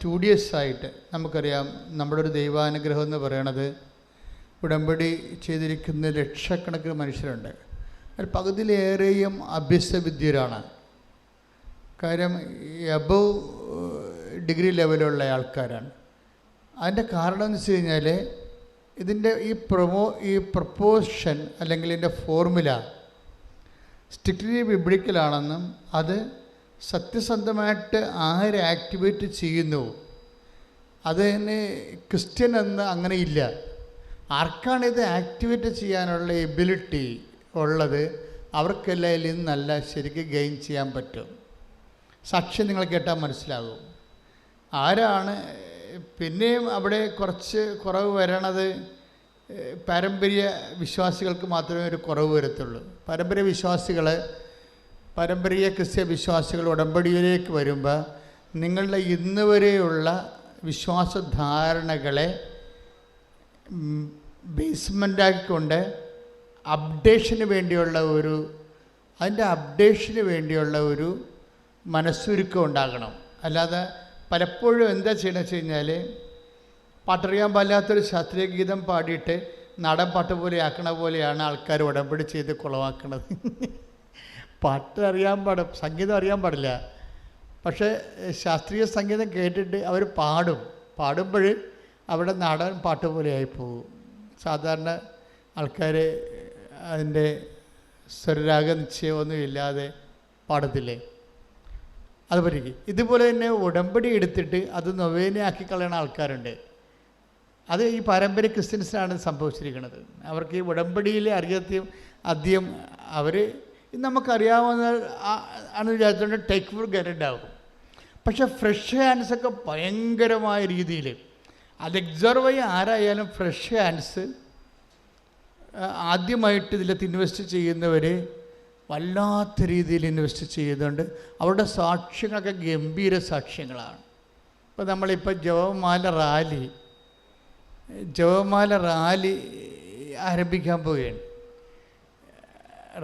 Studious ആയിട്ട് നമുക്കറിയാം, നമ്മുടെ ഒരു ദൈവാനുഗ്രഹം എന്ന് പറയണത് ഉടമ്പടി ചെയ്തിരിക്കുന്ന ലക്ഷക്കണക്കിന് മനുഷ്യരുണ്ട്. അതിൽ പകുതിയിലേറെയും അഭ്യസ്തവിദ്യരാണ്. കാര്യം എബവ് ഡിഗ്രി ലെവലുള്ള ആൾക്കാരാണ്. അതിൻ്റെ കാരണം എന്ന് വെച്ച് കഴിഞ്ഞാൽ ഇതിൻ്റെ ഈ പ്രൊപ്പോഷൻ അല്ലെങ്കിൽ ഇതിൻ്റെ ഫോർമുല സ്ട്രിക്റ്റ്ലി ബിബ്ലിക്കലാണെന്നും അത് സത്യസന്ധമായിട്ട് ആര് ആക്ടിവേറ്റ് ചെയ്യുന്നു അതിന് ക്രിസ്ത്യൻ എന്ന് അങ്ങനെയില്ല. ആർക്കാണ് ഇത് ആക്ടിവേറ്റ് ചെയ്യാനുള്ള എബിലിറ്റി ഉള്ളത് അവർക്കെല്ലാം ഇതിൽ നിന്ന് നല്ല ശരിക്കും ഗെയിൻ ചെയ്യാൻ പറ്റും. സാക്ഷ്യം നിങ്ങൾ കേട്ടാൽ മനസ്സിലാകും ആരാണ്. പിന്നെയും അവിടെ കുറച്ച് കുറവ് വരണത് പാരമ്പര്യ വിശ്വാസികൾക്ക് മാത്രമേ ഒരു കുറവ് വരത്തുള്ളൂ. പാരമ്പര്യ ക്രിസ്ത്യ വിശ്വാസികൾ ഉടമ്പടിയിലേക്ക് വരുമ്പോൾ നിങ്ങളുടെ ഇന്ന് വരെയുള്ള വിശ്വാസധാരണകളെ ബേസ്മെൻ്റാക്കിക്കൊണ്ട് അപ്ഡേഷന് വേണ്ടിയുള്ള ഒരു മനസ്സുരുക്കം ഉണ്ടാകണം. അല്ലാതെ പലപ്പോഴും എന്താ ചെയ്യണമെന്ന് വെച്ച് കഴിഞ്ഞാൽ പാട്ടറിയാൻ പാടില്ലാത്തൊരു ശാസ്ത്രീയ ഗീതം പാടിയിട്ട് നാടൻ പാട്ട് പോലെ ആക്കണ പോലെയാണ് ആൾക്കാർ ഉടമ്പടി ചെയ്ത് കുളമാക്കണത്. പാട്ട് സംഗീതം അറിയാൻ പാടില്ല, പക്ഷേ ശാസ്ത്രീയ സംഗീതം കേട്ടിട്ട് അവർ പാടുമ്പോൾ അവിടെ നാടൻ പാട്ട് പോലെ ആയിപ്പോകും. സാധാരണ ആൾക്കാർ അതിൻ്റെ സ്വരരാഗ നിശ്ചയമൊന്നും ഇല്ലാതെ പാടത്തില്ലേ, അത് പറ്റിക്കും. ഇതുപോലെ തന്നെ ഉടമ്പടി എടുത്തിട്ട് അത് നൊവേനയാക്കി കളയണ ആൾക്കാരുണ്ട്. അത് ഈ പാരമ്പര്യ ക്രിസ്ത്യൻസിനാണ് സംഭവിച്ചിരിക്കുന്നത്. അവർക്ക് ഈ ഉടമ്പടിയിൽ അധികം അവർ നമുക്കറിയാവുന്ന ആണ് വിചാരിച്ചുകൊണ്ട് ടേക്ക് ഫോർ ഗ്രാൻറ്റഡ് ആകും. പക്ഷേ ഫ്രഷ് ഹാൻഡ്സൊക്കെ ഭയങ്കരമായ രീതിയിൽ അത് എക്സർവ് ആരായാലും ഫ്രഷ് ഹാൻഡ്സ് ആദ്യമായിട്ട് ഇതിലത്ത് ഇൻവെസ്റ്റ് ചെയ്യുന്നവർ വല്ലാത്ത രീതിയിൽ ഇൻവെസ്റ്റ് ചെയ്യുന്നുണ്ട്. അവരുടെ സാക്ഷ്യങ്ങളൊക്കെ ഗംഭീര സാക്ഷ്യങ്ങളാണ്. ഇപ്പോൾ നമ്മളിപ്പോൾ ജപമാല റാലി ആരംഭിക്കാൻ പോവുകയാണ്.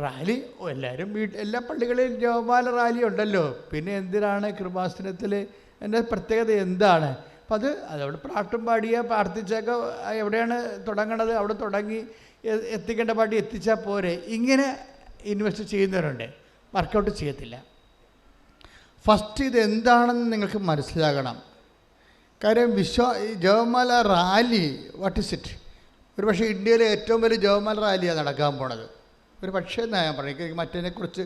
റാലി എല്ലാവരും എല്ലാ പള്ളികളിലും ജപമാല റാലി ഉണ്ടല്ലോ. പിന്നെ എന്തിനാണ് കൃപാസനത്തിൽ എൻ്റെ പ്രത്യേകത എന്താണ്? അപ്പം അതവിടെ പാട്ടും പ്രാർത്ഥിച്ചൊക്കെ എവിടെയാണ് തുടങ്ങണത് അവിടെ തുടങ്ങി എത്തിക്കേണ്ട പാട്ടി എത്തിച്ചാൽ പോരെ. ഇങ്ങനെ ഇൻവെസ്റ്റ് ചെയ്യുന്നവരുണ്ട്, വർക്കൗട്ട് ചെയ്യത്തില്ല. ഫസ്റ്റ് ഇതെന്താണെന്ന് നിങ്ങൾക്ക് മനസ്സിലാകണം. കാര്യം ജപമാല റാലി വാട്ട് ഇസ് ഇറ്റ്? ഒരു പക്ഷേ ഇന്ത്യയിലെ ഏറ്റവും വലിയ ജപമാല റാലിയാണ് നടക്കാൻ പോണത്. ഒരു പക്ഷേ എന്നാ ഞാൻ പറയും. മറ്റതിനെക്കുറിച്ച്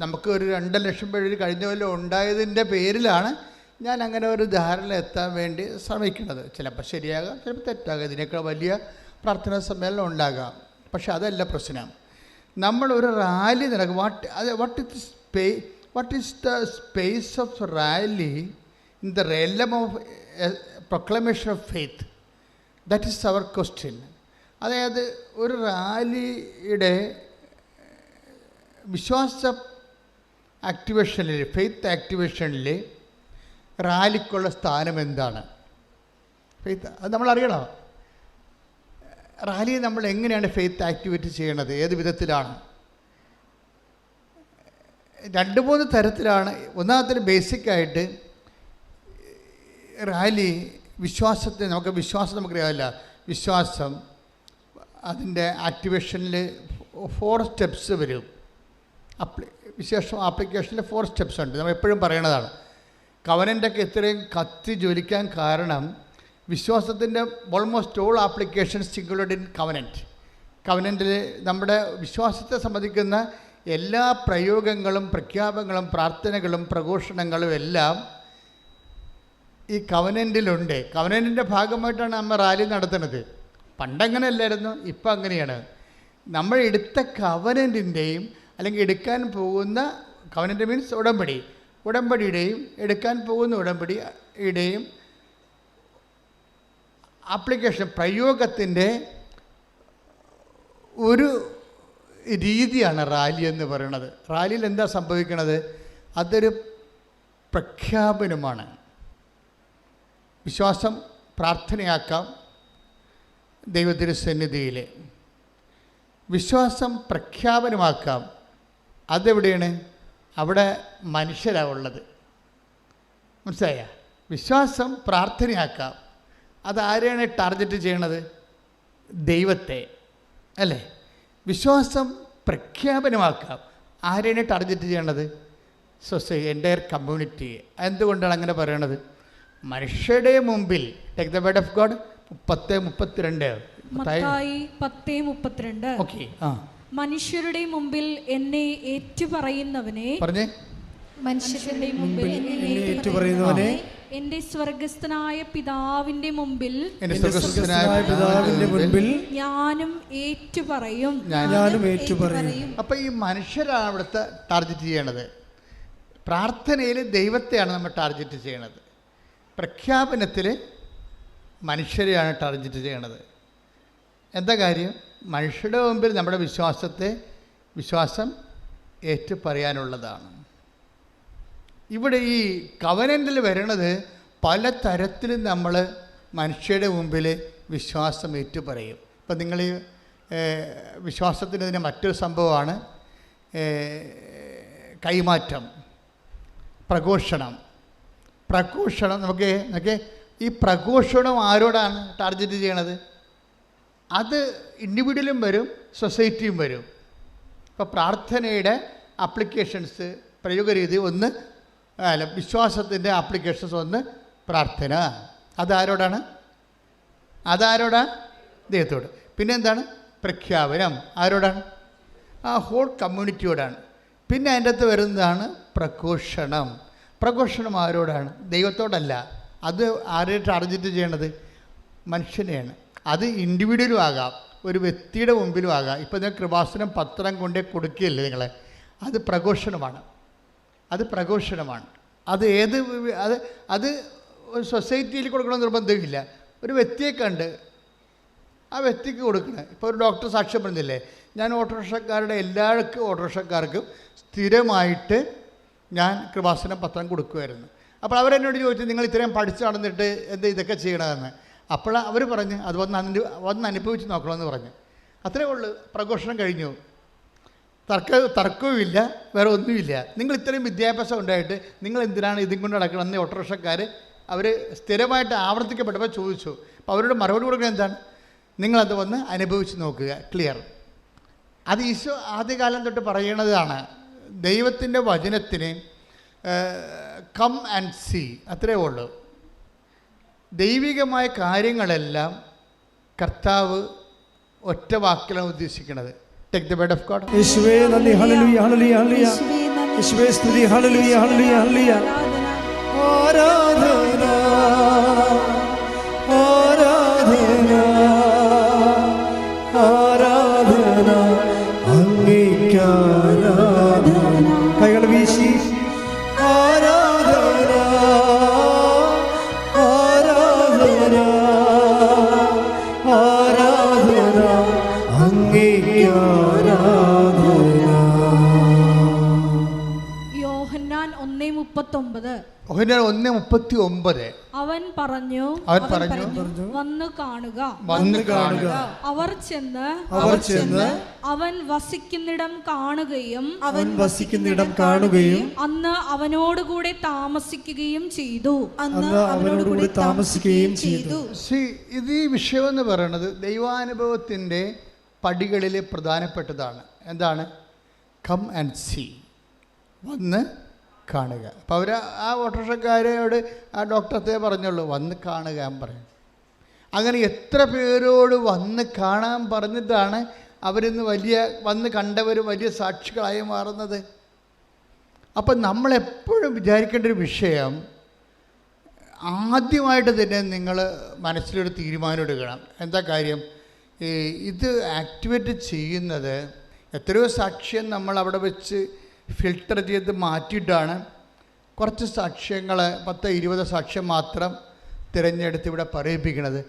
നമുക്ക് ഒരു 2 ലക്ഷം പേര് കഴിഞ്ഞ കൊല്ലം ഉണ്ടായതിൻ്റെ പേരിലാണ് ഞാൻ അങ്ങനെ ഒരു ധാരണ എത്താൻ വേണ്ടി ശ്രമിക്കുന്നത്. ചിലപ്പോൾ ശരിയാകാം, ചിലപ്പോൾ തെറ്റാകാം. ഇതിനേക്കാൾ വലിയ പ്രാർത്ഥനാ സമ്മേളനം ഉണ്ടാകാം. പക്ഷെ അതല്ല പ്രശ്നം. നമ്മളൊരു റാലി നടക്കും. What is the space of rally in the realm of proclamation of faith? That is our question. അതായത് ഒരു റാലിയുടെ വിശ്വാസ ആക്ടിവേഷനിൽ, ഫെയ്ത്ത് ആക്ടിവേഷനിൽ റാലിക്കുള്ള സ്ഥാനം എന്താണ്? ഫെയ്ത്ത് അത് നമ്മളറിയണം. റാലി നമ്മൾ എങ്ങനെയാണ് ഫെയ്ത്ത് ആക്ടിവേറ്റ് ചെയ്യണത്? ഏത് വിധത്തിലാണ്? 2-3 തരത്തിലാണ്. ഒന്നാമത്തെ ബേസിക്കായിട്ട് റാലി നമുക്കറിയാമല്ല, വിശ്വാസം അതിൻ്റെ ആക്ടിവേഷനിൽ 4 സ്റ്റെപ്സ് വരും. വിശേഷം ആപ്ലിക്കേഷനിൽ 4 സ്റ്റെപ്സ് ഉണ്ട്. നമ്മൾ എപ്പോഴും പറയണതാണ്. കവനൻ്റൊക്കെ ഇത്രയും കത്തി ജ്വലിക്കാൻ കാരണം വിശ്വാസത്തിൻ്റെ almost all applications included in കവനൻറ്റിൽ നമ്മുടെ വിശ്വാസത്തെ സംബന്ധിക്കുന്ന എല്ലാ പ്രയോഗങ്ങളും പ്രഖ്യാപനങ്ങളും പ്രാർത്ഥനകളും പ്രഘോഷണങ്ങളും എല്ലാം ഈ കവനൻറ്റിലുണ്ട്. കവനൻറ്റിൻ്റെ ഭാഗമായിട്ടാണ് നമ്മൾ റാലി നടത്തുന്നത്. പണ്ടങ്ങനെ അല്ലായിരുന്നു, ഇപ്പം അങ്ങനെയാണ്. നമ്മൾ എടുത്ത കവനൻറ്റിൻ്റെയും അല്ലെങ്കിൽ എടുക്കാൻ പോകുന്ന കവനൻറ്റ് മീൻസ് ഉടമ്പടിയുടെയും എടുക്കാൻ പോകുന്ന ഉടമ്പടിയുടെയും ആപ്ലിക്കേഷൻ പ്രയോഗത്തിൻ്റെ ഒരു രീതിയാണ് റാലി എന്ന് പറയുന്നത്. റാലിയിൽ എന്താ സംഭവിക്കുന്നത്? അതൊരു പ്രഖ്യാപനമാണ്. വിശ്വാസം പ്രാർത്ഥനയാക്കാം ദൈവത്തിൻ്റെ സന്നിധിയിൽ. വിശ്വാസം പ്രഖ്യാപനമാക്കാം. അതെവിടെയാണ്? അവിടെ മനുഷ്യരാണ് ഉള്ളത്. മനസ്സിലായ? വിശ്വാസം പ്രാർത്ഥനയാക്കാം. അതാരെയാണ് ടാർഗറ്റ് ചെയ്യണത്? ദൈവത്തെ, അല്ലേ? വിശ്വാസം പ്രഖ്യാപനമാക്കാം. ആരെയാണ് ടാർഗറ്റ് ചെയ്യണത്? Society, entire community. എന്തുകൊണ്ടാണ് അങ്ങനെ പറയണത്? മനുഷ്യരുടെ മുമ്പിൽ take the word of God 10:32. Okay. മനുഷ്യരുടെ മുമ്പിൽ എന്നെ ഏറ്റുപറയുന്നവനെ, പറഞ്ഞേ, മനുഷ്യരുടെ മുമ്പിൽ എന്നെ ഏറ്റുപറയുന്നവനെ എന്റെ സ്വർഗസ്ഥനായ പിതാവിന്റെ മുമ്പിൽ ഞാനും ഏറ്റുപറയും. അപ്പൊ ഈ മനുഷ്യരാണ് അവിടുത്തെ ടാർഗറ്റ് ചെയ്യണത്. പ്രാർത്ഥനയിൽ ദൈവത്തെയാണ് നമ്മൾ ടാർഗറ്റ് ചെയ്യണത്. പ്രഖ്യാപനത്തിൽ മനുഷ്യരെയാണ് ടാർഗറ്റ് ചെയ്യണത്. എന്താ കാര്യം? മനുഷ്യരുടെ മുമ്പിൽ നമ്മുടെ വിശ്വാസം ഏറ്റുപറയാനുള്ളതാണ്. ഇവിടെ ഈ കവനൻ്റിൽ വരണത് പല തരത്തിലും നമ്മൾ മനുഷ്യരുടെ മുമ്പിൽ വിശ്വാസം ഏറ്റുപറയും. ഇപ്പം നിങ്ങൾ വിശ്വാസത്തിൻ്റെ മറ്റൊരു സംഭവമാണ് കൈമാറ്റം, പ്രഘോഷണം. നമുക്ക് ഈ പ്രഘോഷണം ആരോടാണ് ടാർഗറ്റ് ചെയ്യണത്? അത് ഇൻഡിവിജ്വലും വരും, സൊസൈറ്റിയും വരും. ഇപ്പോൾ പ്രാർത്ഥനയുടെ ആപ്ലിക്കേഷൻസ്, പ്രയോഗരീതി ഒന്ന്, അല്ല, വിശ്വാസത്തിൻ്റെ ആപ്ലിക്കേഷൻസ് ഒന്ന് പ്രാർത്ഥന. അതാരോടാണ്? ദൈവത്തോട്. പിന്നെ എന്താണ്? പ്രഖ്യാപനം ആരോടാണ്? ആ ഹോൾ കമ്മ്യൂണിറ്റിയോടാണ്. പിന്നെ അതിൻ്റെ അകത്ത് വരുന്നതാണ് പ്രഘോഷണം ആരോടാണ്? ദൈവത്തോടല്ല. അത് ആരെയും ടാർഗറ്റ് ചെയ്യണത്? മനുഷ്യനെയാണ്. അത് ഇൻഡിവിജ്വലും ആകാം, ഒരു വ്യക്തിയുടെ മുമ്പിലും ആകാം. ഇപ്പോൾ നിങ്ങൾ കൃപാസനം പത്രം കൊണ്ടേ കൊടുക്കുകയല്ലേ നിങ്ങളെ? അത് പ്രഘോഷണമാണ്. അത് സൊസൈറ്റിയിൽ കൊടുക്കണമെന്ന് നിർബന്ധമില്ല. ഒരു വ്യക്തിയെ കണ്ട് ആ വ്യക്തിക്ക് കൊടുക്കണം. ഇപ്പോൾ ഒരു ഡോക്ടർ സാക്ഷ്യം പറഞ്ഞില്ലേ, ഞാൻ ഓട്ടോറിക്ഷക്കാർക്കും സ്ഥിരമായിട്ട് ഞാൻ കൃപാസനം പത്രം കൊടുക്കുമായിരുന്നു. അപ്പോൾ അവരെന്നോട് ചോദിച്ചു, നിങ്ങൾ ഇത്രയും പഠിച്ചു നടന്നിട്ട് എന്താ ഇതൊക്കെ ചെയ്യണമെന്ന്. അപ്പോൾ അവർ പറഞ്ഞ് അത് വന്ന് അനുഭവിച്ച് നോക്കണമെന്ന് പറഞ്ഞു. അത്രേ ഉള്ളൂ. പ്രഘോഷണം കഴിഞ്ഞു. തർക്കവുമില്ല, വേറെ ഒന്നുമില്ല. നിങ്ങൾ ഇത്രയും വിദ്യാഭ്യാസം ഉണ്ടായിട്ട് നിങ്ങൾ എന്തിനാണ് ഇതും കൊണ്ട് നടക്കണമെന്ന് ഓട്ടോറിക്ഷക്കാർ അവർ സ്ഥിരമായിട്ട് ആവർത്തിക്കപ്പെട്ടപ്പോൾ ചോദിച്ചു. അപ്പോൾ അവരോട് മറുപടി കൊടുക്കുന്നത് എന്താണ്? നിങ്ങളത് വന്ന് അനുഭവിച്ച് നോക്കുക. ക്ലിയർ. അത് ഈശോ ആദ്യകാലം തൊട്ട് പറയണതാണ്. ദൈവത്തിൻ്റെ വചനത്തിന് കം ആൻഡ് സീ, അത്രേ ഉള്ളൂ. ദൈവികമായ കാര്യങ്ങളെല്ലാം കർത്താവ് ഒറ്റ വാക്കിലാണ് ഉദ്ദേശിക്കുന്നത്. Take the word of God. യേശുവേ നന്ദി, ഹല്ലേലൂയ ഹല്ലേലൂയ ഹല്ലേലൂയ. യേശുവേ സ്തുതി, ഹല്ലേലൂയ ഹല്ലേലൂയ ഹല്ലേലൂയ. ആരാധന ആരാധന ആരാധന അങ്ങേയ്ക്ക് ആരാധന. കൈകൾ വീശി ആരാധന ആരാധന ആരാധന അങ്ങേയ്ക്ക് ആരാധന. യോഹന്നാൻ 1:39. യോഹന്നാൻ 1:39. അവൻ പറഞ്ഞു വന്നു കാണുക. അവർ ചെന്ന് അവൻ വസിക്കുന്നിടം കാണുകയും അന്ന് അവനോടുകൂടെ താമസിക്കുകയും ചെയ്തു. ഇത് ഈ വിഷയമെന്ന് പറയുന്നത് ദൈവാനുഭവത്തിൻ്റെ പടികളിൽ പ്രധാനപ്പെട്ടതാണ്. എന്താണ്? കം ആൻഡ് സീ, വന്ന് കാണുക. അപ്പോൾ അവർ ആ ഓട്ടോറിക്ഷക്കാരോട് ആ ഡോക്ടറത്തെ പറഞ്ഞുള്ളൂ, വന്ന് കാണുക ഞാൻ പറയും. അങ്ങനെ എത്ര പേരോട് വന്ന് കാണാൻ പറഞ്ഞിട്ടാണ് അവരിന്ന് വന്ന് കണ്ടവർ വലിയ സാക്ഷികളായി മാറുന്നത്. അപ്പം നമ്മളെപ്പോഴും വിചാരിക്കേണ്ട ഒരു വിഷയം, ആദ്യമായിട്ട് തന്നെ നിങ്ങൾ മനസ്സിലൊരു തീരുമാനം എടുക്കണം. എന്താ കാര്യം? ഇത് ആക്ടിവേറ്റ് ചെയ്യുന്നത് എത്രയോ സാക്ഷ്യം നമ്മൾ അവിടെ വെച്ച് ഫിൽട്ടർ ചെയ്ത് മാറ്റിയിട്ടാണ് കുറച്ച് സാക്ഷ്യങ്ങൾ 10-20 സാക്ഷ്യം മാത്രം തിരഞ്ഞെടുത്ത് ഇവിടെ പറയിപ്പിക്കുന്നത്.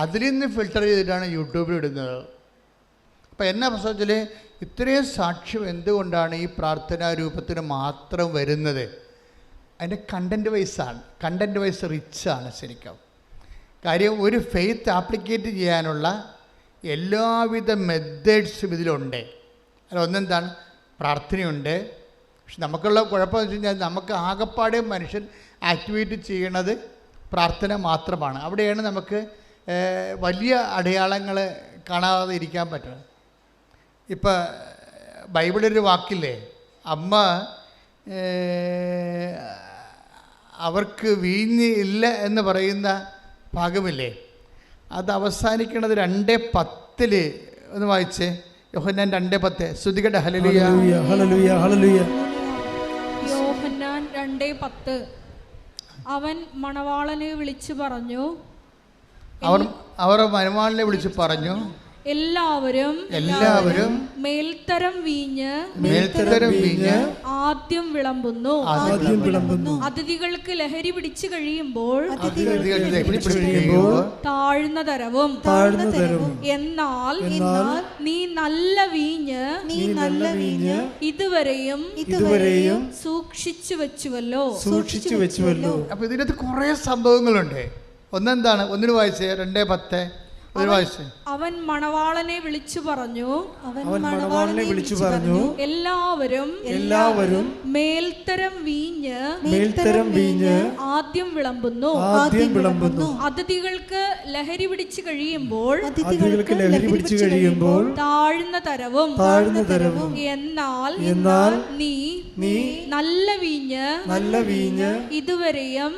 അതിൽ നിന്ന് ഫിൽട്ടർ ചെയ്തിട്ടാണ് യൂട്യൂബിൽ ഇടുന്നത്. അപ്പോൾ എന്നാ പ്രശ്നത്തിൽ ഇത്രയും സാക്ഷ്യം എന്തുകൊണ്ടാണ് ഈ പ്രാർത്ഥനാ രൂപത്തിന് മാത്രം വരുന്നത്? അതിൻ്റെ കണ്ടൻറ്റ് വൈസ് റിച്ചാണ് ശരിക്കും. കാര്യം ഒരു ഫെയ്ത്ത് ആപ്ലിക്കേറ്റ് ചെയ്യാനുള്ള എല്ലാവിധ മെത്തേഡ്സും ഇതിലുണ്ട്. അതിൽ ഒന്നെന്താണ്? പ്രാർത്ഥനയുണ്ട്. പക്ഷെ നമുക്കുള്ള കുഴപ്പമെന്ന് വെച്ച് കഴിഞ്ഞാൽ നമുക്ക് ആകപ്പാടെ മനുഷ്യൻ ആക്ടിവേറ്റ് ചെയ്യണത് പ്രാർത്ഥന മാത്രമാണ്. അവിടെയാണ് നമുക്ക് വലിയ അടയാളങ്ങൾ കാണാതെ ഇരിക്കാൻ പറ്റുന്നത്. ഇപ്പം ബൈബിളൊരു വാക്കില്ലേ, അമ്മ അവർക്ക് വീഞ്ഞ് ഇല്ല എന്ന് പറയുന്ന ഭാഗമില്ലേ, അത് അവസാനിക്കുന്നത് 2:10 ഒന്ന് വായിച്ചേ. യോഹന്നാൻ 2:10. സ്തുതിക്കട്ടെ. ഹല്ലേലൂയ ഹല്ലേലൂയ ഹല്ലേലൂയ. യോഹന്നാൻ 2:10. അവൻ മണവാളനെ വിളിച്ചു പറഞ്ഞു, അവർ മണവാളനെ വിളിച്ചു പറഞ്ഞു, എല്ലാവരും മേൽത്തരം വീഞ്ഞ് ആദ്യം വിളമ്പുന്നു. അതിഥികൾക്ക് ലഹരി പിടിച്ചു കഴിയുമ്പോൾ താഴ്ന്ന തരവും. എന്നാൽ നീ നല്ല വീഞ്ഞ് ഇതുവരെയും സൂക്ഷിച്ചു വെച്ചുവല്ലോ. അപ്പൊ ഇതിനകത്ത് കുറെ സംഭവങ്ങളുണ്ട്. ഒന്നെന്താണ്? ഒന്നിന് വായിച്ചേ. 2:10 അവൻ മണവാളനെ വിളിച്ചു പറഞ്ഞു, എല്ലാവരും മേൽത്തരം വീഞ്ഞ് ആദ്യം വിളമ്പുന്നു. അതിഥികൾക്ക് ലഹരി പിടിച്ചു കഴിയുമ്പോൾ താഴ്ന്ന തരവും. എന്നാൽ നീ നല്ല വീഞ്ഞ് ഇതുവരെയും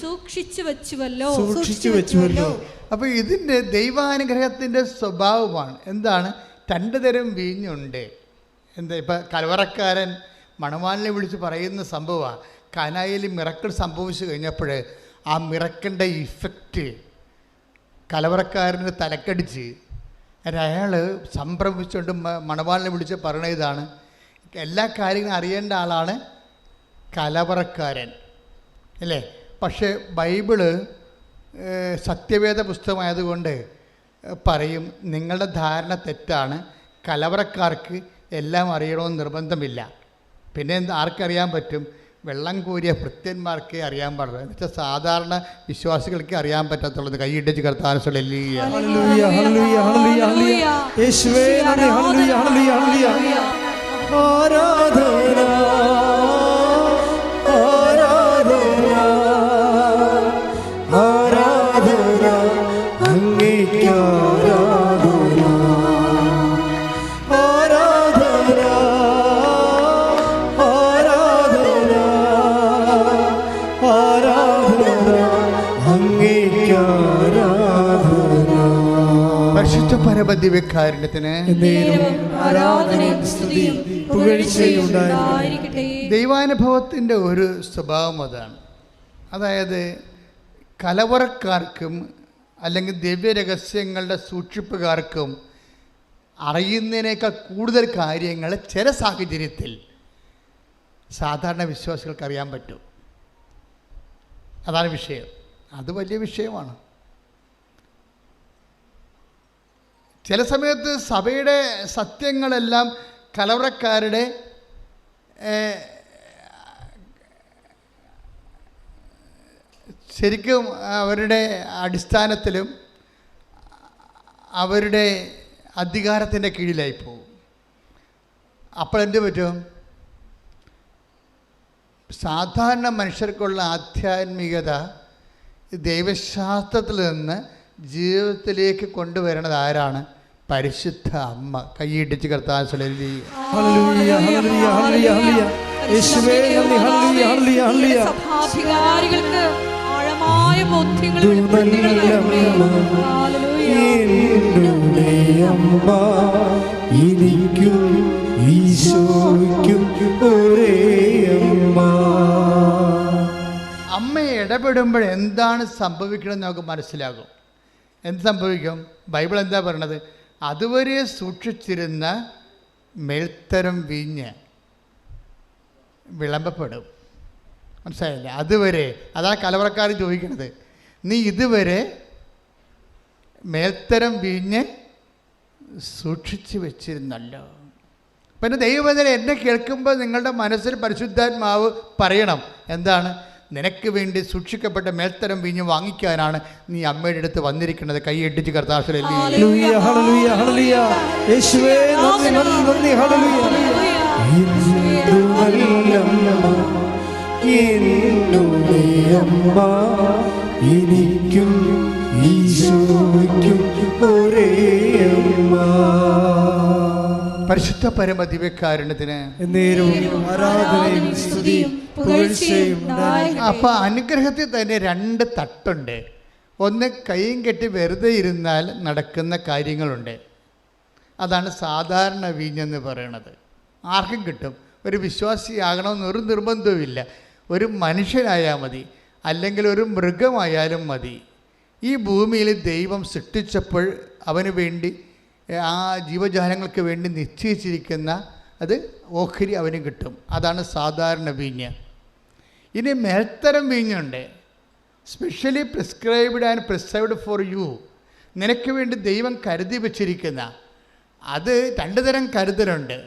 സൂക്ഷിച്ചു വെച്ചുവല്ലോ. അപ്പോൾ ഇതിൻ്റെ ദൈവാനുഗ്രഹത്തിൻ്റെ സ്വഭാവമാണ്. എന്താണ്? 2 തരം വീഞ്ഞുണ്ട്. എന്താ? ഇപ്പം കലവറക്കാരൻ മണവാളിനെ വിളിച്ച് പറയുന്ന സംഭവമാണ്. കാനായിൽ മിറക്കിൾ സംഭവിച്ചു കഴിഞ്ഞപ്പോൾ ആ മിറക്കിൻ്റെ ഇഫക്റ്റ് കലവറക്കാരന് തലക്കടിച്ച് അയാൾ സംഭ്രമിച്ചുകൊണ്ട് മണവാളിനെ വിളിച്ച് പറയണ ഇതാണ്. എല്ലാ കാര്യങ്ങളും അറിയേണ്ട ആളാണ് കലവറക്കാരൻ, അല്ലേ? പക്ഷേ ബൈബിള് സത്യവേദ പുസ്തകമായതുകൊണ്ട് പറയും, നിങ്ങളുടെ ധാരണ തെറ്റാണ്, കലവറക്കാർക്ക് എല്ലാം അറിയണമെന്ന് നിർബന്ധമില്ല. പിന്നെ ആർക്കറിയാൻ പറ്റും? വെള്ളം കോരിയ ഭൃത്യന്മാർക്കേ അറിയാൻ പാടുള്ളൂ. എന്നുവെച്ചാൽ സാധാരണ വിശ്വാസികൾക്ക് അറിയാൻ പറ്റത്തുള്ളത്. കൈയിട്ടിച്ച് കർത്താൻ പരമദിവ്യകാരുണ്യത്തിന് ദൈവാനുഭവത്തിൻ്റെ ഒരു സ്വഭാവം അതാണ്. അതായത് കലവറക്കാർക്കും അല്ലെങ്കിൽ ദിവ്യരഹസ്യങ്ങളുടെ സൂക്ഷിപ്പുകാർക്കും അറിയുന്നതിനേക്കാൾ കൂടുതൽ കാര്യങ്ങൾ ചില സാഹചര്യത്തിൽ സാധാരണ വിശ്വാസികൾക്ക് അറിയാൻ പറ്റും. അതാണ് വിഷയം. അത് വലിയ വിഷയമാണ്. ചില സമയത്ത് സഭയുടെ സത്യങ്ങളെല്ലാം കലവറക്കാരുടെ ശരിക്കും അവരുടെ അടിസ്ഥാനത്തിലും അവരുടെ അധികാരത്തിൻ്റെ കീഴിലായി പോകും. അപ്പോൾ എന്ത് പറ്റും? സാധാരണ മനുഷ്യർക്കുള്ള ആധ്യാത്മികത ദൈവശാസ്ത്രത്തിൽ നിന്ന് ജീവിതത്തിലേക്ക് കൊണ്ടുവരണത് ആരാണ്? പരിശുദ്ധ അമ്മ. കൈയിടിച്ച് കർത്താൻ സഭാധികാരികൾക്ക് ആഴമായ ബോധ്യങ്ങൾ അമ്മ ഇടപെടുമ്പോൾ എന്താണ് സംഭവിക്കണമെന്ന് നമുക്ക് മനസ്സിലാകും. എന്ത് സംഭവിക്കും? ബൈബിൾ എന്താ പറയണത്? അതുവരെ സൂക്ഷിച്ചിരുന്ന മേൽത്തരം വീഞ്ഞ് വിളമ്പപ്പെടും. മനസ്സിലായില്ല? അതുവരെ, അതാണ് കലവറക്കാർ ചോദിക്കുന്നത്. നീ ഇതുവരെ മേൽത്തരം വീഞ്ഞ് സൂക്ഷിച്ചു വെച്ചിരുന്നല്ലോ. പിന്നെ ദൈവവേദന എന്നെ കേൾക്കുമ്പോൾ നിങ്ങളുടെ മനസ്സിൽ പരിശുദ്ധാത്മാവ് പറയണം, എന്താണ്? നിനക്ക് വേണ്ടി സൂക്ഷിക്കപ്പെട്ട മേൽത്തരം വീഞ്ഞ് വാങ്ങിക്കാനാണ് നീ അമ്മയുടെ അടുത്ത് വന്നിരിക്കുന്നത്. കൈയിട്ടിച്ച് കർത്താവിനെ എന്നുടെ അമ്മ, എനിക്കും ഈശോയ്ക്കും ഒരേ അമ്മ. പരിശുദ്ധ പരമദിവ്യകാരുണ്യത്തിന് നേരവും ആരാധനയും സ്തുതിയും പുകഴ്ചയും ഉണ്ടായിരിക്കട്ടെ. അപ്പം അനുഗ്രഹത്തിൽ തന്നെ 2 തട്ടുണ്ട്. ഒന്ന്, കൈയും കെട്ടി വെറുതെ ഇരുന്നാൽ നടക്കുന്ന കാര്യങ്ങളുണ്ട്. അതാണ് സാധാരണ വീഞ്ഞെന്ന് പറയണത്. ആർക്കും കിട്ടും. ഒരു വിശ്വാസിയാകണമെന്ന് ഒരു നിർബന്ധവുമില്ല. ഒരു മനുഷ്യനായാൽ മതി, അല്ലെങ്കിൽ ഒരു മൃഗമായാലും മതി. ഈ ഭൂമിയിൽ ദൈവം സൃഷ്ടിച്ചപ്പോൾ അവന് വേണ്ടി, ആ ജീവജാലങ്ങൾക്ക് വേണ്ടി നിശ്ചയിച്ചിരിക്കുന്ന അത് ഓഹരി അവന് കിട്ടും. അതാണ് സാധാരണ വീഞ്ഞ്. ഇനി മേൽത്തരം വീഞ്ഞുണ്ട്. Specially prescribed and preserved for you. നിനക്ക് വേണ്ടി ദൈവം കരുതി വച്ചിരിക്കുന്ന, അത് 2 തരം കരുതലുണ്ട്.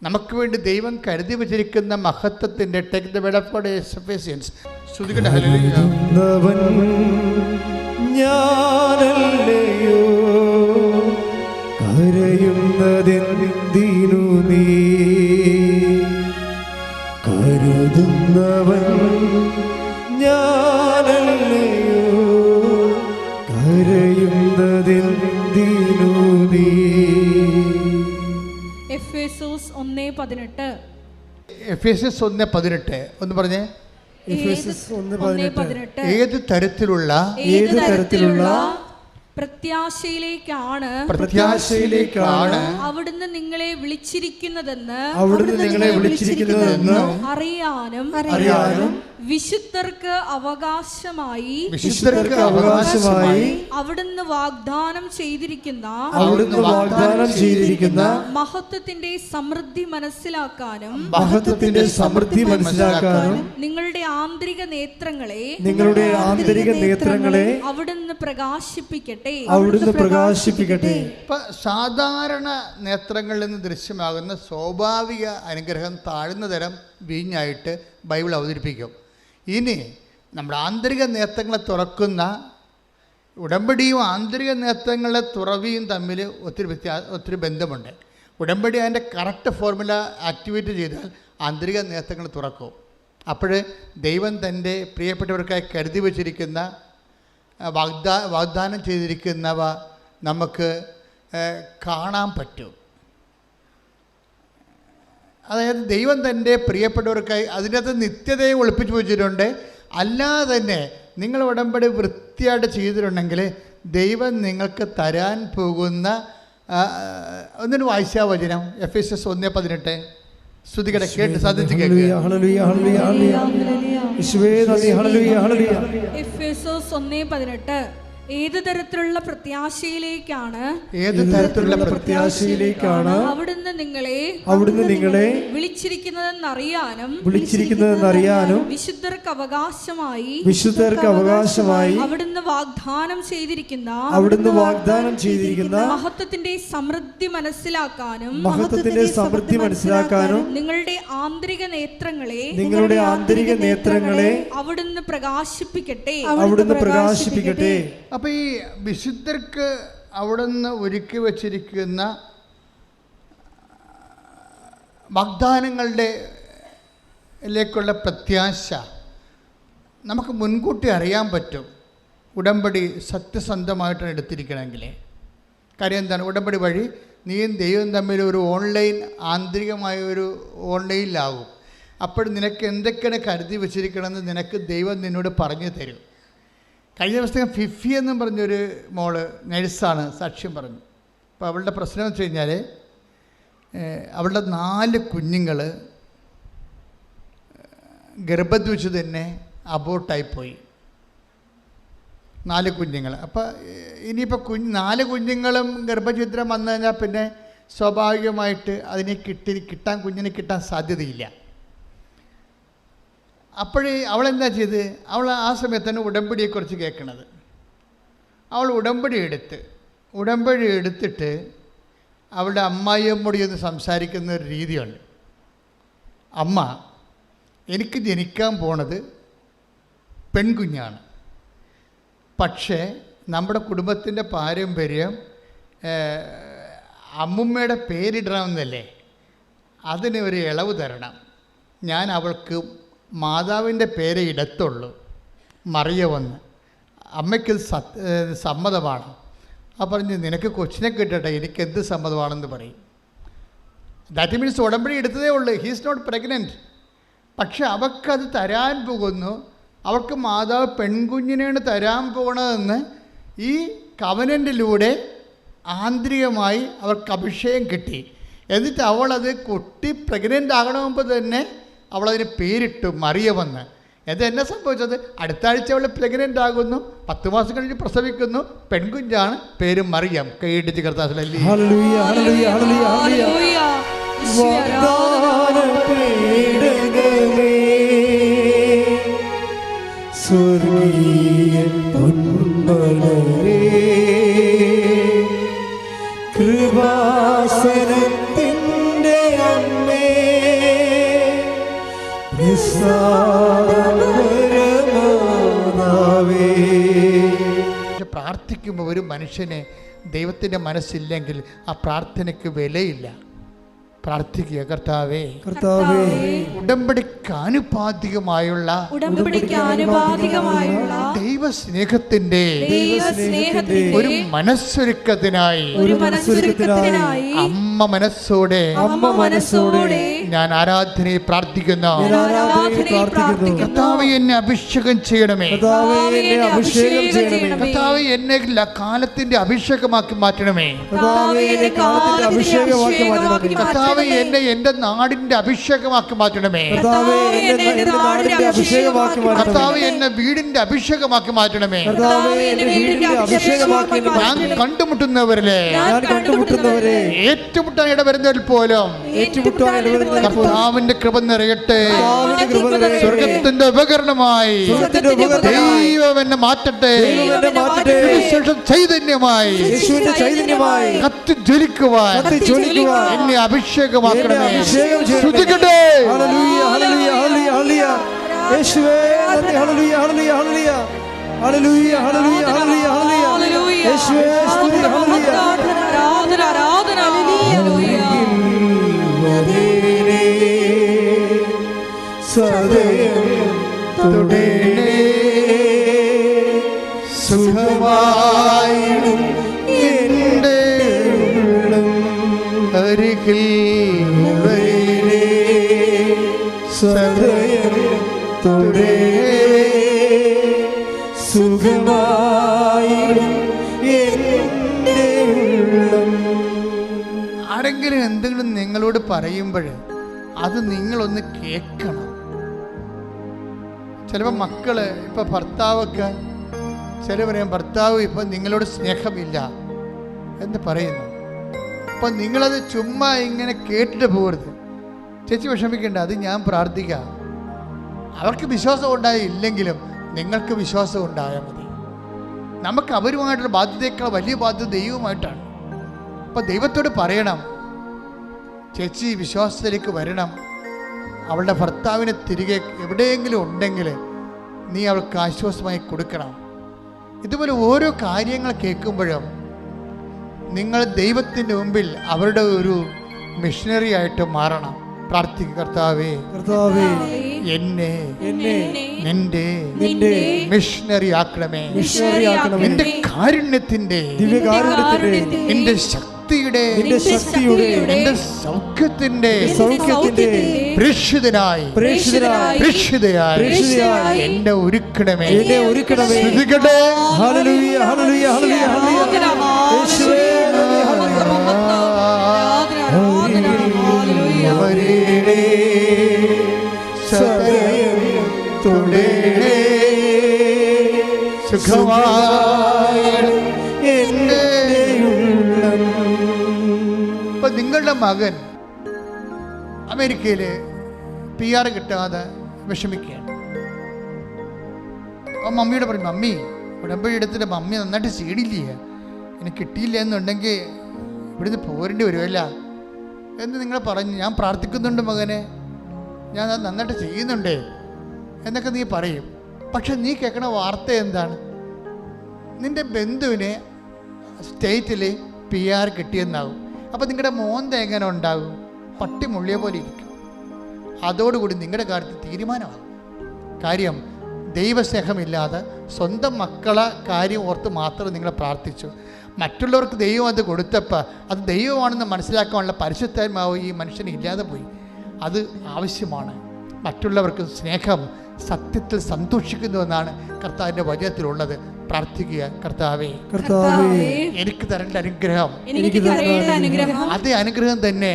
നമുക്ക് വേണ്ടി ദൈവം കരുതി വച്ചിരിക്കുന്ന മഹത്വത്തിൻ്റെ take the word of God Ephesians. ശ്രുതികട ഹല്ലേലൂയ. ഞാനല്ലയോ കരയുന്നതെന്തിനു നീ, കരുതുന്നവൻ ഞാനല്ലയോ കരയുന്നതെന്തിനു നീ. എഫേസോസ് 1:18. എഫേസ്യസ് 1:18 ഒന്ന് പറഞ്ഞേ. എഫേസ്യസ് 1:18. ഏത് തരത്തിലുള്ള പ്രത്യാശയിലേക്കാണ് അവിടുന്ന് നിങ്ങളെ വിളിച്ചിരിക്കുന്നതെന്ന് അറിയാനും വിശുദ്ധർക്ക് അവകാശമായി അവിടുന്ന് വാഗ്ദാനം ചെയ്തിരിക്കുന്ന മഹത്വത്തിന്റെ സമൃദ്ധി മനസ്സിലാക്കാനും നിങ്ങളുടെ ആന്തരിക നേത്രങ്ങളെ അവിടുന്ന് പ്രകാശിപ്പിക്കട്ടെ. സാധാരണ നേത്രങ്ങളിൽ നിന്ന് ദൃശ്യമാകുന്ന സ്വാഭാവിക അനുഗ്രഹം താഴ്ന്ന തരം വീഞ്ഞായിട്ട് ബൈബിൾ അവതരിപ്പിക്കും. ഇനി നമ്മുടെ ആന്തരിക നേത്രങ്ങളെ തുറക്കുന്ന ഉടമ്പടിയും ആന്തരിക നേത്രങ്ങളെ തുറവിയും തമ്മിൽ ഒത്തിരി ബന്ധമുണ്ട്. ഉടമ്പടി അതിൻ്റെ കറക്റ്റ് ഫോർമുല ആക്ടിവേറ്റ് ചെയ്താൽ ആന്തരിക നേത്രങ്ങൾ തുറക്കും. അപ്പോൾ ദൈവം തൻ്റെ പ്രിയപ്പെട്ടവർക്കായി കരുതി വച്ചിരിക്കുന്ന വാഗ്ദാനം ചെയ്തിരിക്കുന്നവ നമുക്ക് കാണാൻ പറ്റും. അതായത് ദൈവം തൻ്റെ പ്രിയപ്പെട്ടവർക്കായി അതിനകത്ത് നിത്യതയെ ഒളിപ്പിച്ചു വെച്ചിട്ടുണ്ട്. അല്ലാതെ തന്നെ നിങ്ങൾ ഉടമ്പടി വൃത്തിയായിട്ട് ചെയ്തിട്ടുണ്ടെങ്കിൽ ദൈവം നിങ്ങൾക്ക് തരാൻ പോകുന്ന ഒന്നിന് വായിച്ചാ വചനം. എഫേസ്യസ് 1:18. ശ്രുതികടെ കേട്ട് സാധിച്ചു കേൾക്കുക. എഫേസോസ് 1:18. ഏത് തരത്തിലുള്ള പ്രത്യാശയിലേക്കാണ് അവിടുന്ന് നിങ്ങളെ വിളിച്ചിരിക്കുന്നതെന്നറിയാനും വിശുദ്ധർക്ക് അവകാശമായി അവിടുന്ന് വാഗ്ദാനം ചെയ്തിരിക്കുന്ന മഹത്വത്തിന്റെ സമൃദ്ധി മനസ്സിലാക്കാനും നിങ്ങളുടെ ആന്തരിക നേത്രങ്ങളെ അവിടുന്ന് പ്രകാശിപ്പിക്കട്ടെ. അപ്പോൾ ഈ വിശുദ്ധർക്ക് അവിടുന്ന് ഒരുക്കി വച്ചിരിക്കുന്ന വാഗ്ദാനങ്ങളിലേക്കുള്ള പ്രത്യാശ നമുക്ക് മുൻകൂട്ടി അറിയാൻ പറ്റും. ഉടമ്പടി സത്യസന്ധമായിട്ട് എടുത്തിരിക്കണമെങ്കിൽ. കാര്യം എന്താണ്? ഉടമ്പടി വഴി നീയും ദൈവം തമ്മിൽ ഒരു ആന്തരികമായ ഒരു ഓൺലൈനിലാകും. അപ്പോൾ നിനക്ക് എന്തൊക്കെയാണ് കരുതി വച്ചിരിക്കണമെന്ന് നിനക്ക് ദൈവം നിന്നോട് പറഞ്ഞു തരും. കഴിഞ്ഞ ദിവസം ഫിഫി എന്നും പറഞ്ഞൊരു മോള് നഴ്സാണ്, സാക്ഷ്യം പറഞ്ഞു. അപ്പോൾ അവളുടെ പ്രശ്നം എന്ന് വെച്ച് കഴിഞ്ഞാൽ അവളുടെ 4 കുഞ്ഞുങ്ങൾ ഗർഭത്തിൽ വെച്ച് തന്നെ അബോർട്ടായിപ്പോയി. 4 കുഞ്ഞുങ്ങൾ. അപ്പോൾ ഇനിയിപ്പോൾ 4 കുഞ്ഞുങ്ങളും ഗർഭഛിദ്രം വന്നു കഴിഞ്ഞാൽ പിന്നെ സ്വാഭാവികമായിട്ട് അതിനെ കുഞ്ഞിനെ കിട്ടാൻ സാധ്യതയില്ല. അപ്പോഴേ അവളെന്താ ചെയ്ത്, അവൾ ആ സമയത്ത് തന്നെ ഉടമ്പടിയെക്കുറിച്ച് കേൾക്കണത്. അവൾ ഉടമ്പടി എടുത്തിട്ട് അവളുടെ അമ്മായിയമ്മോട് ഒന്ന് സംസാരിക്കുന്ന ഒരു രീതിയുണ്ട്. അമ്മ, എനിക്ക് ജനിക്കാൻ പോണത് പെൺകുഞ്ഞാണ്. പക്ഷേ നമ്മുടെ കുടുംബത്തിൻ്റെ പാരമ്പര്യം അമ്മുമ്മയുടെ പേരിടണമെന്നല്ലേ, അതിന് ഒരു ഇളവ് തരണം. ഞാൻ അവൾക്ക് മാതാവിൻ്റെ പേര് ഇടത്തുള്ളൂ, മറിയമെന്ന്. അമ്മയ്ക്ക് സമ്മതമാണ്. ആ പറഞ്ഞ് നിനക്ക് കൊച്ചിനെ കിട്ടട്ടെ, എനിക്ക് എന്ത് സമ്മതമാണെന്ന് പറയും. ദാറ്റ് മീൻസ് ഉടമ്പടി എടുത്തതേ ഉള്ളൂ, ഹീസ് നോട്ട് പ്രഗ്നൻറ്റ്. പക്ഷെ അവൾക്കത് തരാൻ പോകുന്നു, അവൾക്ക് മാതാവ് പെൺകുഞ്ഞിനെയാണ് തരാൻ പോകണതെന്ന് ഈ കവനൻ്റിലൂടെ ആന്തരികമായി അവൾക്ക് അഭിഷേകം കിട്ടി. എന്നിട്ട് അവളത് കുട്ടി പ്രഗ്നൻ്റ് ആകണമെമ്പോൾ തന്നെ അവളതിന് പേരിട്ടു മറിയമെന്ന്. എന്നെ സംഭവിച്ചത്, അടുത്ത ആഴ്ച അവൾ പ്രഗ്നൻ്റ് ആകുന്നു, 10 മാസം കഴിഞ്ഞ് പ്രസവിക്കുന്നു, പെൺകുഞ്ഞാണ്, പേര് മറിയം. കൈയിടിച്ച് കർത്താവിലല്ലേ. സ്വർഗീയ പൊൻമലരേ, കൃപാസനത്തിൻ്റെ അമ്മേ, നിസ്സാരമാതാവേ. പ്രാർത്ഥിക്കുമ്പോൾ ഒരു മനുഷ്യന് ദൈവത്തിൻ്റെ മനസ്സില്ലെങ്കിൽ ആ പ്രാർത്ഥനയ്ക്ക് വിലയില്ല. പ്രാർത്ഥിക്കുക, കർത്താവേ ഉടമ്പടിക്ക് ആനുപാതികമായുള്ള ദൈവസ്നേഹത്തിന്റെ ഒരു മനസ്സൊരുക്കത്തിനായി അമ്മ മനസ്സോടെ ഞാൻ ആരാധനയെ പ്രാർത്ഥിക്കുന്നു. കർത്താവേ എന്നെ അഭിഷേകം ചെയ്യണമേ. കർത്താവേ എന്നെ കാലത്തിന്റെ അഭിഷേകമാക്കി മാറ്റണമേ. കർത്താവേ എന്നെ എന്റെ നാടിന്റെ അഭിഷേകമാക്കി മാറ്റണമേ. കർത്താവേ എന്നെ വീടിന്റെ അഭിഷേകമാക്കി മാറ്റണമേ. ഞാൻ കണ്ടുമുട്ടുന്നവരിലെ ഏറ്റുമുട്ടാൻ ഇടവരുന്നവരിൽ പോലും കർത്താവിന്റെ കൃപ നിറയട്ടെ. സ്വർഗത്തിന്റെ ഉപകരണമായി ദൈവം എന്നെ മാറ്റട്ടെ. ചൈതന്യമായി കത്തിജ്വലിക്കുവാൻ എന്നെ അഭിഷേകമാക്കണമേ. ശ്രുതിക്കട്ടെ. യേശുവേ ഹല്ലേലൂയ ഹല്ലേലൂയ ഹല്ലേലൂയ ഹല്ലേലൂയ ഹല്ലേലൂയ ഹല്ലേലൂയ യേശുവേ സ്തുതി ഹല്ലേലൂയ ആരാധന ആരാധന ഹല്ലേലൂയ സദയം തുടേണേ സുഖമായിടും എൻ്റെ ഉള്ളം അരികിൽ വരേണേ സദയം തുടേണേ സുഖമായിടും എൻ്റെ ഉള്ളം. ആരെങ്കിലും എന്തെങ്കിലും നിങ്ങളോട് പറയുമ്പോൾ അത് നിങ്ങളൊന്ന് കേൾക്കണം. ചിലപ്പോൾ മക്കള് ഇപ്പം ഭർത്താവൊക്കെ ചില പറയും ഭർത്താവ് ഇപ്പം നിങ്ങളോട് സ്നേഹമില്ല എന്ന് പറയുന്നു. അപ്പം നിങ്ങളത് ചുമ്മാ ഇങ്ങനെ കേട്ടിട്ട് പോകരുത്. ചേച്ചി വിഷമിക്കേണ്ട, അത് ഞാൻ പ്രാർത്ഥിക്കാം. അവർക്ക് വിശ്വാസം ഉണ്ടായില്ലെങ്കിലും നിങ്ങൾക്ക് വിശ്വാസം ഉണ്ടായാൽ മതി. നമുക്ക് അവരുമായിട്ടുള്ള ബാധ്യതയേക്കാൾ വലിയ ബാധ്യത ദൈവമായിട്ടാണ്. അപ്പം ദൈവത്തോട് പറയണം, ചേച്ചി വിശ്വാസത്തിലേക്ക് വരണം. അവളുടെ ഭർത്താവിനെ തിരികെ എവിടെയെങ്കിലും ഉണ്ടെങ്കിൽ നീ അവൾക്ക് ആശ്വാസമായി കൊടുക്കണം. ഇതുപോലെ ഓരോ കാര്യങ്ങൾ കേൾക്കുമ്പോഴും നിങ്ങൾ ദൈവത്തിൻ്റെ മുമ്പിൽ അവരുടെ ഒരു മിഷനറി ആയിട്ട് മാറണം. പ്രാർത്ഥിക്കുക, കർത്താവേ എന്നെ നിന്റെ മിഷനറി ആക്കണമേ. നിന്റെ കാരുണ്യത്തിന്റെ നിന്റെ ശക്തിയുടെ നിന്റെ സൗഖ്യത്തിന്റെ പ്രേക്ഷിതനായി എന്നെ ഒരുക്കണമേ. ശ്രദ്ധിക്കട്ടെ. ഹല്ലേലൂയ ഹല്ലേലൂയ ഹല്ലേലൂയ യേശുവേ വരേണേ സദയം തുടേണേ സുഖമായി എൻ്റെ ഉള്ളം. ഇപ്പൊ നിങ്ങളുടെ മകൻ അമേരിക്കയിൽ PR കിട്ടാതെ വിഷമിക്കുകയാണ്. അപ്പം മമ്മിയോട് പറയും, മമ്മി ഉടമ്പടി എടുത്തിട്ട് മമ്മി നന്നായിട്ട് സീഡില്ലേ, എനിക്ക് കിട്ടിയില്ല എന്നുണ്ടെങ്കിൽ ഇവിടുന്ന് പോരേണ്ടി വരുമല്ല എന്ന് നിങ്ങൾ പറഞ്ഞു. ഞാൻ പ്രാർത്ഥിക്കുന്നുണ്ട് മകനെ, ഞാൻ അത് നന്നായിട്ട് ചെയ്യുന്നുണ്ട് എന്നൊക്കെ നീ പറയും. പക്ഷെ നീ കേൾക്കണ വാർത്ത എന്താണ്? നിൻ്റെ ബന്ധുവിന് സ്റ്റേറ്റിൽ PR കിട്ടിയെന്നാകും. അപ്പം നിങ്ങളുടെ മോന്ത എങ്ങനെ ഉണ്ടാകും? പട്ടി മുള്ളിയ പോലെ ഇരിക്കും. അതോടുകൂടി നിങ്ങളുടെ കാര്യത്തിൽ തീരുമാനമാകും. കാര്യം ദൈവസ്നേഹമില്ലാതെ സ്വന്തം മക്കളെ കാര്യം ഓർത്ത് മാത്രം നിങ്ങൾ പ്രാർത്ഥിച്ചു. മറ്റുള്ളവർക്ക് ദൈവം അത് കൊടുത്തപ്പോൾ അത് ദൈവമാണെന്ന് മനസ്സിലാക്കാനുള്ള പരിശുദ്ധാത്മാവ് ഈ മനുഷ്യന് ഇല്ലാതെ പോയി. അത് ആവശ്യമാണ്. മറ്റുള്ളവർക്ക് സ്നേഹം സത്യത്തിൽ സന്തോഷിക്കുന്നുവെന്നാണ് കർത്താവിൻ്റെ വചനത്തിലുള്ളത്. പ്രാർത്ഥിക്കുക, കർത്താവേ എനിക്ക് തരേണ്ട അനുഗ്രഹം അതേ അനുഗ്രഹം തന്നെ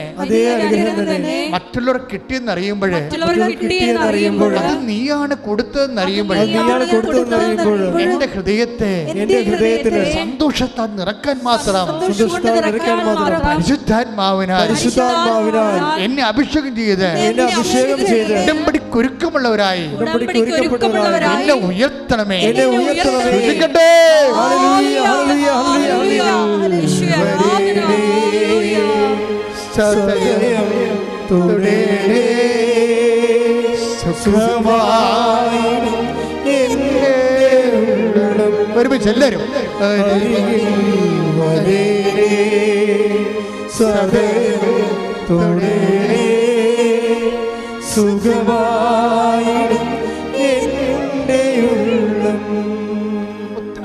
മറ്റുള്ളവർ കിട്ടിയെന്നറിയുമ്പോൾ അത് നീയാണ് കൊടുത്തതെന്നറിയുമ്പോൾ എന്റെ ഹൃദയത്തെ സന്തോഷത്താൽ നിറക്കാൻ മാത്രം പരിശുദ്ധാത്മാവിനാൽ എന്നെ അഭിഷേകം ചെയ്ത് ഉടമ്പടി കുരുക്കമുള്ളവരായി എന്നെ ഉയർത്തണമേ. ഒരുമിച്ച് എല്ലാവരും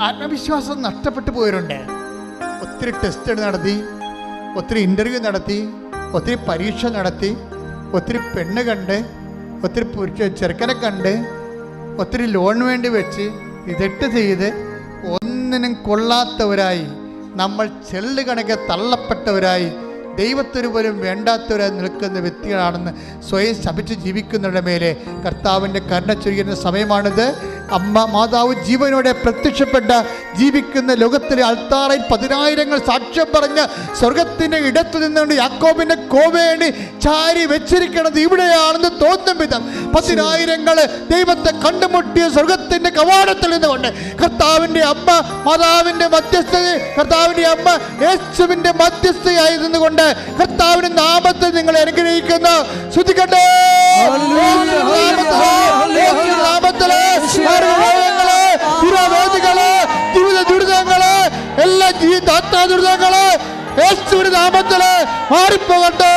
ആത്മവിശ്വാസം നഷ്ടപ്പെട്ടു പോയവരുണ്ട്. ഒത്തിരി ടെസ്റ്റ് നടത്തി, ഒത്തിരി ഇൻ്റർവ്യൂ നടത്തി, ഒത്തിരി പരീക്ഷ നടത്തി, ഒത്തിരി പെണ്ണ് കണ്ട്, ഒത്തിരി ചെറുക്കനെ കണ്ട്, ഒത്തിരി ലോൺ വേണ്ടി വെച്ച് ഇതെട്ട് ചെയ്ത് ഒന്നിനും കൊള്ളാത്തവരായി, നമ്മൾ ചെള്ളു കണക്കെ തള്ളപ്പെട്ടവരായി, ദൈവത്തിന് പോലും വേണ്ടാത്തവരായി നിൽക്കുന്ന വ്യക്തികളാണെന്ന് സ്വയം ശപിച്ച് ജീവിക്കുന്നവരുടെ മേലെ കർത്താവിൻ്റെ കരുണ ചൊരിയുന്ന സമയമാണിത്. അമ്മ മാതാവ് ജീവനോടെ പ്രത്യക്ഷപ്പെട്ട ജീവിക്കുന്ന ലോകത്തിലെ അൾത്താറയിൽ 10,000 സാക്ഷ്യം പറഞ്ഞ് സ്വർഗത്തിൻ്റെ ഇടത്തു നിന്നുകൊണ്ട് യാക്കോബിൻ്റെ കോവേണി ചാരി വെച്ചിരിക്കുന്നത് ഇവിടെയാണെന്ന് തോന്നും വിധം 10,000 ദൈവത്തെ കണ്ടുമുട്ടിയ സ്വർഗത്തിൻ്റെ കവാടത്തിൽ നിന്നുകൊണ്ട് കർത്താവിൻ്റെ അമ്മ മാതാവിൻ്റെ മധ്യസ്ഥത, കർത്താവിൻ്റെ അമ്മ യേശുവിൻ്റെ മധ്യസ്ഥയായി നിന്നുകൊണ്ട് കർത്താവിന്റെ നാമത്തിൽ നിങ്ങളെ അനുഗ്രഹിക്കുന്ന ശ്രുതികട്ടെ. ജീവിത ദുരിതങ്ങള്, എല്ലാ ജീവിതാത്മാ ദുരിതങ്ങള് യേശുവിന്റെ നാമത്തില് മാറിപ്പോകട്ടെ.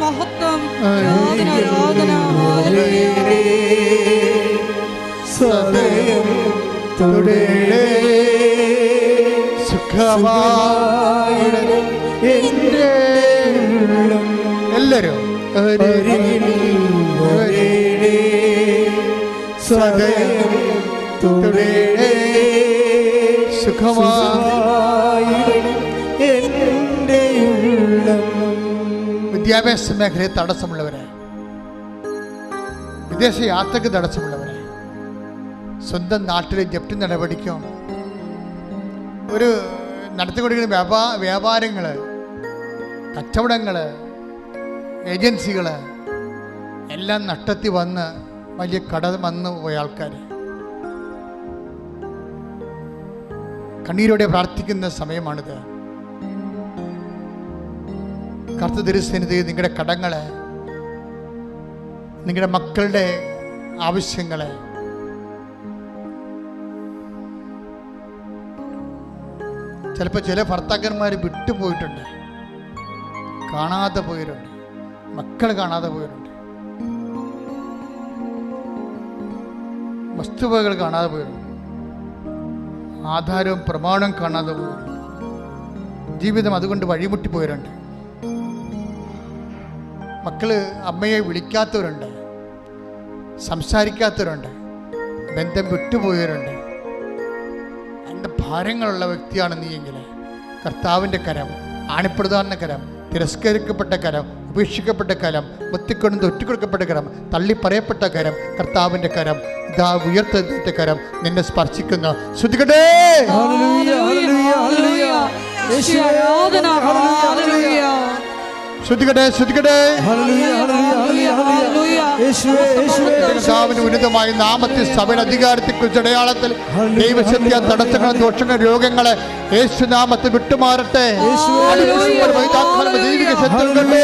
മഹത്വം എല്ലാരും വിദ്യാഭ്യാസ മേഖലയിൽ തടസ്സമുള്ളവരെ, വിദേശ യാത്രയ്ക്ക് തടസ്സമുള്ളവരെ, സ്വന്തം നാട്ടിലെ ജപ്തി നടപടിക്കും ഒരു നടത്തിക്കൊണ്ടിരിക്കുന്ന വ്യാപാരങ്ങൾ, കച്ചവടങ്ങൾ, ഏജൻസികൾ എല്ലാം നഷ്ടത്തിൽ വന്ന് വലിയ കട വന്നു പോയ ആൾക്കാർ കണ്ണീരോടെ പ്രാർത്ഥിക്കുന്ന സമയമാണിത്. കർത്തൃ തിരുസന്നിധിയിൽ നിങ്ങളുടെ കടങ്ങൾ, നിങ്ങളുടെ മക്കളുടെ ആവശ്യങ്ങൾ, ചിലപ്പോൾ ചില ഭർത്താക്കന്മാർ വിട്ടുപോയിട്ടുണ്ട്, കാണാതെ പോയവരുണ്ട്, മക്കൾ കാണാതെ പോയവരുണ്ട്, വസ്തുവകൾ കാണാതെ പോയവരുണ്ട്, ആധാരവും പ്രമാണവും കാണാതെ പോയവരുണ്ട്, ജീവിതം അതുകൊണ്ട് വഴിമുട്ടിപ്പോയവരുണ്ട്, മക്കൾ അമ്മയെ വിളിക്കാത്തവരുണ്ട്, സംസാരിക്കാത്തവരുണ്ട്, ബന്ധം വിട്ടുപോയവരുണ്ട്. എൻ്റെ ഭാരങ്ങളുള്ള വ്യക്തിയാണ് നീയെങ്കിൽ കർത്താവിൻ്റെ കരം, ആണിപ്രധാന കരം, തിരസ്കരിക്കപ്പെട്ട കരം, ഉപേക്ഷിക്കപ്പെട്ട കരം, മുത്തിക്കൊണ്ട് ഒറ്റിക്കൊടുക്കപ്പെട്ട കരം, തള്ളിപ്പറയപ്പെട്ട കരം, കർത്താവിൻ്റെ കരം, ഇതാ ഉയർത്ത കരം നിന്നെ സ്പർശിക്കുന്നു. ശ്രുതികട്ടെ. ശ്രുതികട്ടെ, ശ്രുതികട്ടെ. കർത്താവിന്റെ ഉന്നതമായ നാമത്തിൽ സഭയുടെ അധികാരത്തെ കുറിച്ച് അടയാളത്തിൽ ദൈവശക്തിയ തടസ്സങ്ങൾ, ദോഷങ്ങൾ, രോഗങ്ങളെ യേശുനാമത്തിൽ വിട്ടുമാറട്ടെ. ദൈവിക ശത്രുക്കളുടെ